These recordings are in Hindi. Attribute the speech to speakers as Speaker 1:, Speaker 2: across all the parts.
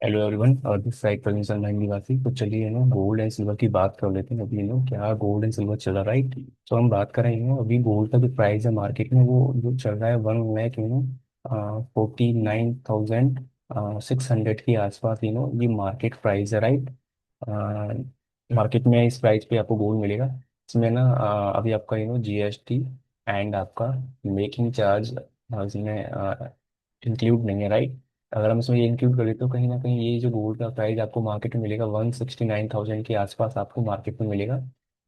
Speaker 1: हेलो एवरीवन, और दिस साइड प्रवीण सलमान निवासी। तो चलिए गोल्ड एंड सिल्वर की बात कर लेते हैं। अभी क्या गोल्ड एंड सिल्वर चल रहा है, राइट। तो हम बात कर रहे हैं अभी गोल्ड का जो प्राइस है मार्केट में, वो जो चल रहा है 1 लाख 49,600 के आसपास। ये मार्केट प्राइस है, राइट। मार्केट में इस प्राइस पे आपको गोल्ड मिलेगा। इसमें अभी आपका जीएसटी एंड आपका मेकिंग चार्ज इसमें इंक्लूड नहीं है, राइट। अगर हम इसमें ये इंक्लूड करें तो कहीं ना कहीं ये जो गोल्ड का प्राइस आपको मार्केट में मिलेगा 169,000 के आसपास आपको मार्केट में मिलेगा।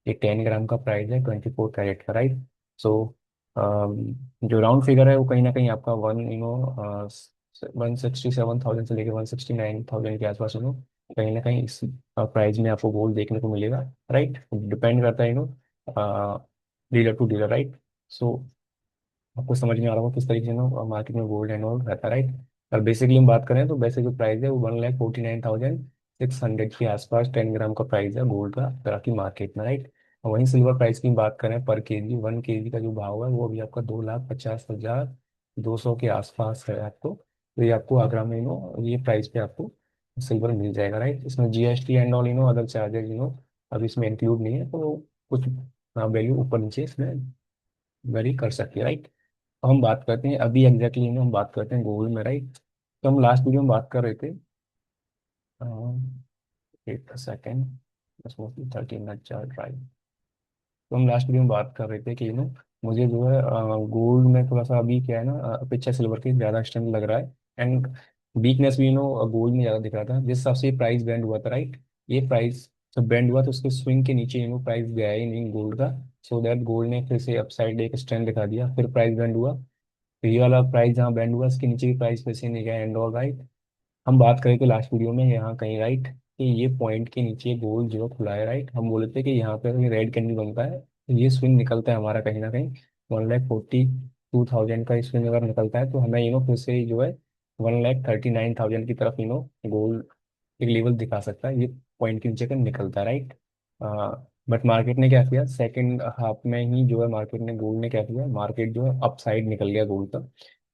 Speaker 1: ये 10 ग्राम का प्राइस है, 24 कैरेट का, राइट। सो जो राउंड फिगर है वो कहीं ना कहीं आपका 167,000 से लेकर 169,000 के आसपास कहीं ना कहीं इस प्राइस में आपको गोल्ड देखने को मिलेगा, राइट। डिपेंड करता है डीलर टू डीलर, राइट। सो आपको समझ में आ रहा होगा किस तरीके से ना मार्केट में गोल्ड एंड ऑल रहता है, राइट। और बेसिकली हम बात करें तो बेसिक जो प्राइस है वो 1,49,600 के आसपास 10 ग्राम का प्राइस है गोल्ड का तरह की मार्केट में, राइट। और वहीं सिल्वर प्राइस की बात करें पर केजी, 1 केजी का जो भाव है वो अभी आपका 2,50,200 के आसपास है आपको। तो ये आपको आगरा में ये प्राइस पे आपको सिल्वर मिल जाएगा, राइट। इसमें GST and all other charges अभी इसमें इंक्लूड नहीं है, तो कुछ वैल्यू ऊपर नीचे इसमें वेरी कर सकती है, राइट। तो हम बात करते हैं अभी एग्जैक्टली हम बात करते हैं गोल्ड में, राइट। तो हम लास्ट वीडियो में बात कर रहे थे, एक सेकेंड, बस वो 30 मिनट चल रहा है। तो हम लास्ट वीडियो में बात कर रहे थे कि मुझे जो है गोल्ड में थोड़ा सा अभी क्या है ना अपेक्षा सिल्वर के ज़्यादा स्ट्रेंथ लग रहा है। एंड वीकनेस भी गोल्ड में ज़्यादा दिख रहा था जिस हिसाब से प्राइस बैंड हुआ था, राइट। ये प्राइस जब बैंड हुआ तो उसके स्विंग के नीचे प्राइस गया ही नहीं गोल्ड का। सो दैट गोल्ड ने फिर से अपसाइड एक स्ट्रेंथ दिखा दिया, फिर प्राइस बैंड हुआ। तो ये वाला प्राइस जहाँ बैंड हुआ इसके नीचे की प्राइस फिर से नहीं गया एंड ऑल, राइट। हम बात करें तो लास्ट वीडियो में यहाँ कहीं, राइट, कि ये पॉइंट के नीचे गोल्ड जो खुला है, राइट। हम बोले थे कि यहाँ पे अगर रेड कैंडल बनता है तो ये स्विंग निकलता है हमारा कहीं ना कहीं 1,42,000 का स्विंग अगर निकलता है तो हमें फिर से जो है 1,39,000 की तरफ गोल्ड एक लेवल दिखा सकता है। ये पॉइंट के नीचे का निकलता है, राइट। बट मार्केट ने क्या किया, सेकंड हाफ में ही जो है मार्केट ने गोल्ड ने क्या किया, मार्केट जो है अप साइड निकल गया गोल्ड का।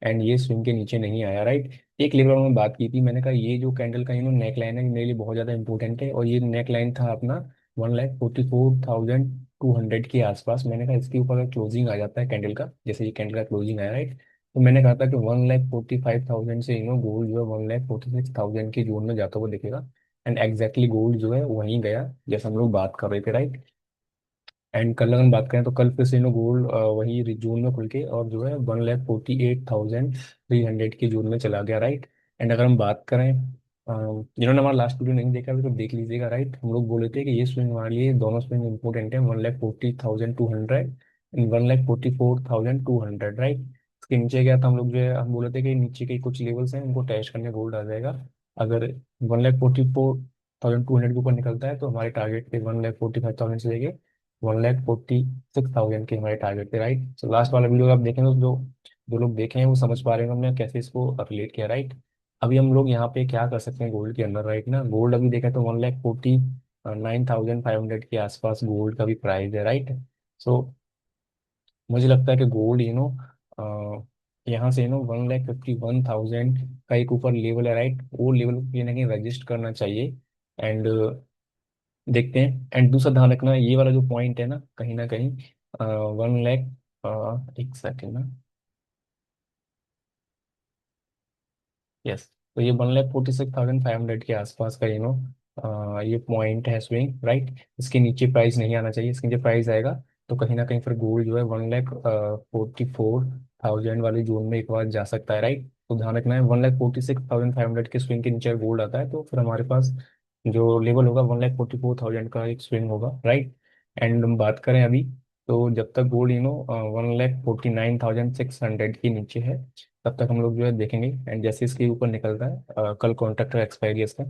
Speaker 1: एंड ये स्विंग के नीचे नहीं आया, राइट। एक लेवल में बात की थी, मैंने कहा ये जो कैंडल का नेक लाइन है मेरे लिए बहुत ज़्यादा इंपॉर्टेंट है, और ये नेक लाइन था अपना 1,44,200 के आसपास। मैंने कहा इसके ऊपर अगर क्लोजिंग आ जाता है कैंडल का, जैसे ये कैंडल का क्लोजिंग आया, राइट। तो मैंने कहा था कि 1,45,000 से गोल्ड जो है 1,46,000 के जोन में जाता हुआ दिखेगा। एंड एग्जैक्टली गोल्ड जो है वहीं गया जैसे हम लोग बात कर रहे थे, राइट। एंड कल अगर हम बात करें तो कल फिर से गोल्ड वही जोन में खुल के और जो है 1,48,300 के जोन में चला गया, राइट। एंड अगर हम बात करें जिन्होंने हमारा लास्ट वीडियो नहीं देखा अभी तो देख लीजिएगा, राइट। हम लोग बोले थे कि ये स्विंग हमारे लिए दोनों स्विंग इंपॉर्टेंट है, 1,40,200 एंड 1,44,200, राइट। इसके नीचे गया था हम लोग जो है हम बोले थे कि नीचे के कुछ लेवल्स हैं उनको टेस्ट करने गोल्ड आ जाएगा। अगर 1,44,200 के ऊपर निकलता है तो हमारे टारगेट पे 1,45,000 से लेके 1,46,000 के हमारे टारगेट थे, राइट। तो लास्ट वाला वीडियो आप देखें तो जो जो लोग देखे हैं वो समझ पा रहे हैं हमने कैसे इसको रिलेट किया, राइट। अभी हम लोग यहाँ पे क्या कर सकते हैं गोल्ड के अंदर, राइट ना। गोल्ड अभी देखा तो 1,49,500 के आसपास गोल्ड का भी प्राइस है, राइट। सो मुझे लगता है कि गोल्ड यहाँ से 1,51,000 का एक ऊपर लेवल है, राइट। वो लेवल कहीं ना कहीं रजिस्ट करना चाहिए। एंड देखते हैं। एंड दूसरा ध्यान रखना ये वाला जो पॉइंट है ना कहीं 1 लाख, एक सेकेंड ना, यस। तो ये 1,46,500 के आसपास का ये पॉइंट है स्विंग, राइट। इसके नीचे प्राइस नहीं आना चाहिए, इसके नीचे प्राइस आएगा तो कहीं ना कहीं फिर गोल्ड जो है 1,44,000 वाले जोन में एक बार जा सकता है, राइट। तो ध्यान रखना है 1,46,500 के स्विंग के नीचे गोल्ड आता है तो फिर हमारे पास जो लेवल होगा 1,44,000 का एक स्विंग होगा, राइट। एंड हम बात करें अभी तो जब तक गोल्ड 1,49,600 के नीचे है तब तक हम लोग जो है देखेंगे। एंड जैसे इसके ऊपर निकलता है कल कॉन्ट्रैक्ट एक्सपायरी है इसका,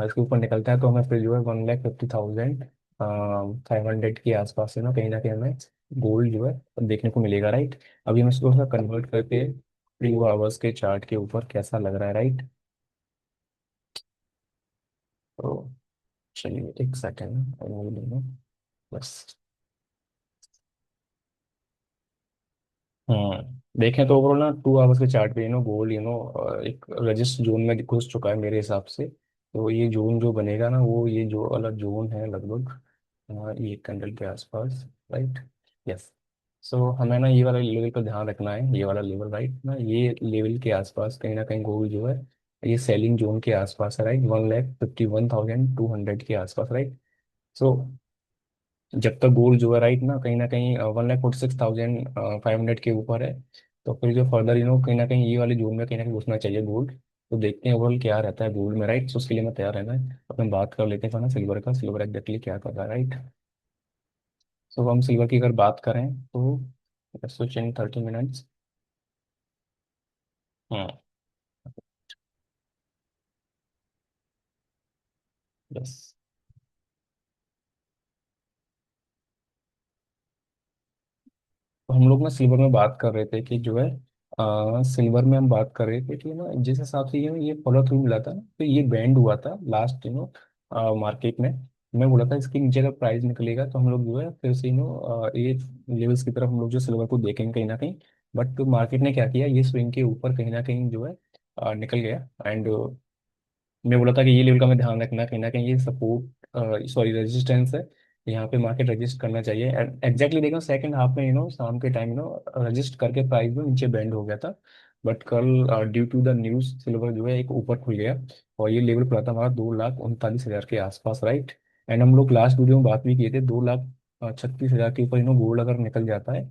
Speaker 1: इसके ऊपर निकलता है तो हमें फिर जो है 1,50,500 के आसपास से ना कहीं हमें गोल्ड जो है देखने को मिलेगा, राइट। अभी हम इसको थोड़ा कन्वर्ट करके 3 आवर्स के चार्ट के ऊपर कैसा लग रहा है, राइट। तो चलिए एक सेकेंड बस। देखें तो ओवरऑल ना 2 आवर्स के चार्ट पे गोल्ड एक रजिस्ट जोन में घुस चुका है मेरे हिसाब से। तो ये जोन जो बनेगा ना, वो ये जो वाला जोन है लगभग ये कैंडल के आसपास, राइट। यस। सो हमें ना ये वाला लेवल पर ध्यान रखना है, ये वाला लेवल, राइट ना, ये लेवल के आसपास कहीं ना कहीं गोल्ड जो है ये सेलिंग जोन के आसपास है, राइट, 1,51,200 के आसपास, राइट। सो जब तक गोल्ड जो है, राइट ना कहीं 1,46,500 के ऊपर है, तो फिर जो फर्दर कहीं ना कहीं ये वाले जोन में कहीं ना कहीं घुसना चाहिए गोल्ड। तो देखते हैं ओवरऑल क्या रहता है गोल्ड में, राइट। तो उसके लिए मैं तैयार रहना है। अपन बात कर लेते हैं ना सिल्वर का, सिल्वर एग्जैक्टली क्या कर रहा है, राइट। तो हम सिल्वर की अगर बात करें तो स्विच इन 30 मिनट्स। हाँ। यस। तो हम लोग ना सिल्वर में बात कर रहे थे कि जो है सिल्वर में हम बात कर रहे थे कि ना जिस हिसाब से ये फॉलो थ्रू मिला था ना, तो ये बैंड हुआ था लास्ट मार्केट में। मैं बोला था इसके नीचे का प्राइस निकलेगा तो हम लोग जो है फिर से ये लेवल्स की तरफ हम लोग जो सिल्वर को देखेंगे कहीं ना कहीं। बट मार्केट ने क्या किया, ये स्विंग के ऊपर कहीं ना कहीं जो है निकल गया। एंड मैं बोला था कि ये लेवल का मैं ध्यान रखना, कहीं ना कहीं ये सपोर्ट सॉरी रेजिस्टेंस है। यहाँ पे मार्केट रजिस्ट करना चाहिए। एग्जैक्टली देखो सेकंड हाफ में शाम के टाइम रजिस्ट करके प्राइस भी नीचे बैंड हो गया था। बट कल due to the news silver जो है एक ऊपर खुल गया। और ये लेवल खुला था हमारा 2,39,000 के आसपास, राइट। एंड हम लोग लास्ट वीडियो में बात भी किए थे 2,36,000 के ऊपर गोल्ड अगर निकल जाता है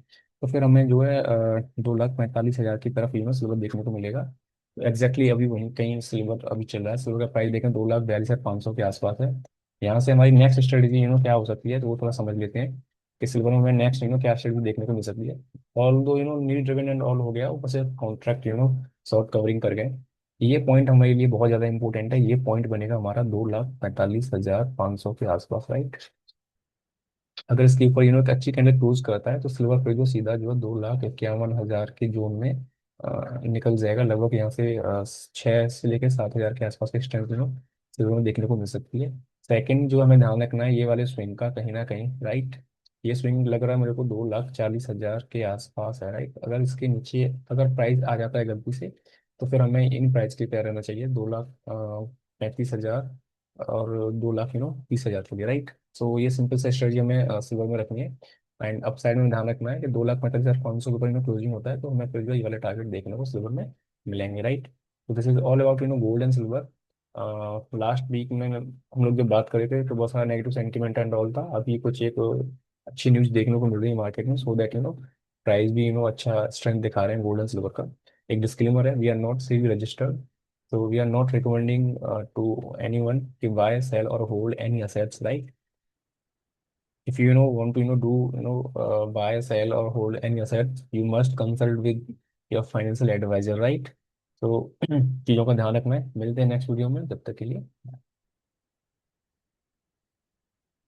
Speaker 1: तो फिर हमें जो है 2,45,000 की तरफ सिल्वर देखने को मिलेगा। एग्जैक्टली अभी वहीं कहीं सिल्वर अभी चल रहा है। सिल्वर का प्राइस देखें 2,42,500 के आसपास है। यहाँ से हमारी नेक्स्ट स्ट्रेटेजी क्या हो सकती है, तो वो थोड़ा समझ लेते हैं कि सिल्वर में हमें नेक्स्ट क्या स्ट्रेटेजी देखने को मिल सकती है। ऑल दो नीड ड्रिवन एंड ऑल हो गया, ऊपर से कॉन्ट्रैक्ट शॉर्ट कवरिंग कर गए। ये पॉइंट हमारे लिए बहुत ज़्यादा इंपॉर्टेंट है। ये पॉइंट बनेगा हमारा 2,45,500 के आसपास, राइट। अगर इसके ऊपर एक अच्छी कैंडल क्लोज करता है तो सिल्वर फिर जो सीधा जो है 2,51,000 के जोन में निकल जाएगा। लगभग यहाँ से 6 से लेकर 7,000 के आसपास की स्ट्रेंथ सिल्वर में देखने को मिल सकती है। सेकंड जो हमें ध्यान रखना है ये वाले स्विंग का कहीं ना कहीं, राइट। ये स्विंग लग रहा है मेरे को 2,40,000 के आसपास है, राइट। अगर इसके नीचे अगर प्राइस आ जाता है गलती से तो फिर हमें इन प्राइस के तैयार रहना चाहिए, 2,35,000 और 2,30,000 के लिए, राइट। सो ये सिंपल सा स्ट्रेटजी हमें सिल्वर में रखनी है। एंड अप साइड में ध्यान रखना है कि 2,45,500 के ऊपर क्लोजिंग होता है तो हमें फिर जो ये वाले टारगेट देखने को सिल्वर में मिलेंगे, राइट। तो this is all about gold and silver. Last week में हम लोग जब बात कर रहे थे तो बहुत सारा नेगेटिव सेंटीमेंट एंड ऑल था। अभी कुछ एक अच्छी न्यूज़ देखने को मिल रही है मार्केट में, सो दैट प्राइस भी अच्छा स्ट्रेंथ दिखा रहे हैं गोल्ड एंड सिल्वर का। एक डिस्क्लेमर है, we are not SEBI registered, so we are not recommending to anyone to buy, sell or hold any assets, right? If you want to do buy, sell or hold any assets, you must consult with your financial advisor, right? So चीज़ों का ध्यान रखना है। मिलते हैं नेक्स्ट वीडियो में, तब तक के लिए।